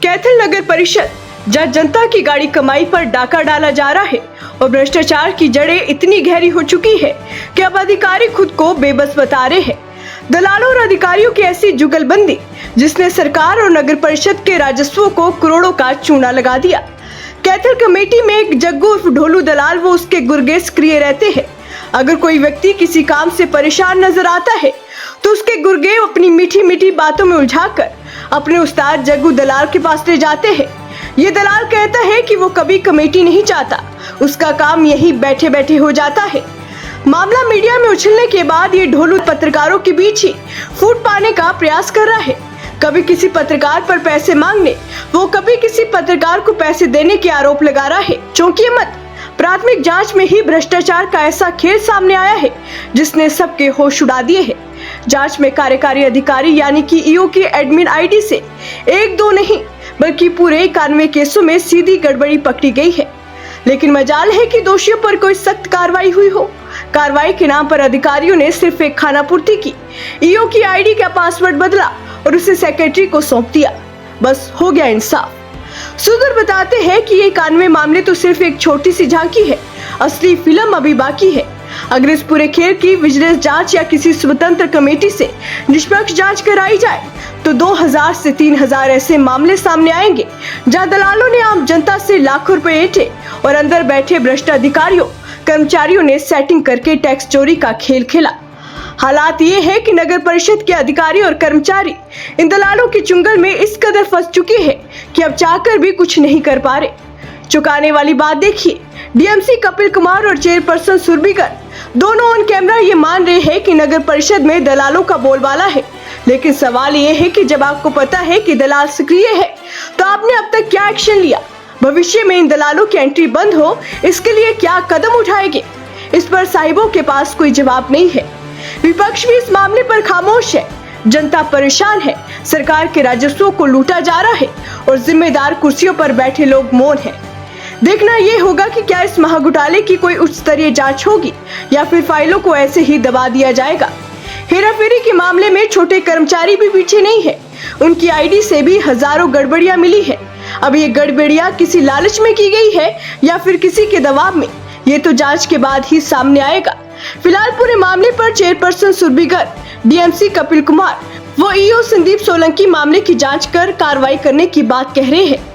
कैथल नगर परिषद जहाँ जनता की गाड़ी कमाई पर डाका डाला जा रहा है और भ्रष्टाचार की जड़ें इतनी गहरी हो चुकी है कि अब अधिकारी खुद को बेबस बता रहे हैं। दलालों और अधिकारियों की ऐसी जुगलबंदी जिसने सरकार और नगर परिषद के राजस्व को करोड़ों का चूना लगा दिया। कैथल कमेटी में एक जग्गू उर्फ ढोलू दलाल वो उसके गुर्गे सक्रिय रहते हैं। अगर कोई व्यक्ति किसी काम से परेशान नजर आता है तो उसके गुर्गे अपनी मीठी मीठी बातों में उलझाकर अपने उस्ताद जग्गू दलाल के पास ले जाते हैं। ये दलाल कहता है कि वो कभी कमेटी नहीं चाहता, उसका काम यही बैठे बैठे हो जाता है। मामला मीडिया में उछलने के बाद ये ढोलू पत्रकारों के बीच ही फूट पाने का प्रयास कर रहा है। कभी किसी पत्रकार पर पैसे मांगने, वो कभी किसी पत्रकार को पैसे देने के आरोप लगा रहा है। चौंकिए मत, प्राथमिक जांच में ही भ्रष्टाचार का ऐसा खेल सामने आया है जिसने सबके होश उड़ा दिए हैं। जांच में कार्यकारी अधिकारी यानी कि ईओ की एडमिन आईडी से एक दो नहीं बल्कि पूरे 91 केसों में सीधी गड़बड़ी पकड़ी गई है। लेकिन मजाल है कि दोषियों पर कोई सख्त कार्रवाई हुई हो। कार्रवाई के नाम पर अधिकारियों ने सिर्फ एक खानापूर्ति की, ईओ की आईडी का पासवर्ड बदला और उसे सेक्रेटरी को सौंप दिया। बस हो गया इंसाफ। सूत्र बताते हैं कि ये 91 मामले तो सिर्फ एक छोटी सी झांकी है, असली फिल्म अभी बाकी है। अगर इस पूरे खेल की विजिलेंस जांच या किसी स्वतंत्र कमेटी से निष्पक्ष जांच कराई जाए तो 2000 से 3000 ऐसे मामले सामने आएंगे जहां दलालों ने आम जनता से लाखों रुपए ऐंठे और अंदर बैठे भ्रष्ट अधिकारियों कर्मचारियों ने सेटिंग करके टैक्स चोरी का खेल खेला। हालात ये है कि नगर परिषद के अधिकारी और कर्मचारी इन दलालों के चुंगल में इस कदर फंस चुके हैं कि अब चाहकर भी कुछ नहीं कर पा रहे। चौंकाने वाली बात देखिए, डीएमसी कपिल कुमार और चेयरपर्सन सुरभिकर दोनों ऑन कैमरा ये मान रहे हैं कि नगर परिषद में दलालों का बोलबाला है। लेकिन सवाल ये है कि जब आपको पता है कि दलाल सक्रिय है तो आपने अब तक क्या एक्शन लिया? भविष्य में इन दलालों की एंट्री बंद हो इसके लिए क्या कदम उठाएंगे? इस पर साहिबों के पास कोई जवाब नहीं है। विपक्ष भी इस मामले पर खामोश है। जनता परेशान है, सरकार के राजस्व को लूटा जा रहा है और जिम्मेदार कुर्सियों पर बैठे लोग मौन हैं। देखना ये होगा कि क्या इस महाघोटाले की कोई उच्च स्तरीय जांच होगी या फिर फाइलों को ऐसे ही दबा दिया जाएगा। हेराफेरी के मामले में छोटे कर्मचारी भी पीछे नहीं है, उनकी आईडी से भी हजारों गड़बड़ियां मिली है। अब ये गड़बड़ियां किसी लालच में की गई है या फिर किसी के दबाव में, ये तो जांच के बाद ही सामने आएगा। फिलहाल पूरे मामले पर चेयरपर्सन सुरभिकर, डीएमसी कपिल कुमार व ईओ संदीप सोलंकी मामले की जांच कर कार्रवाई करने की बात कह रहे हैं।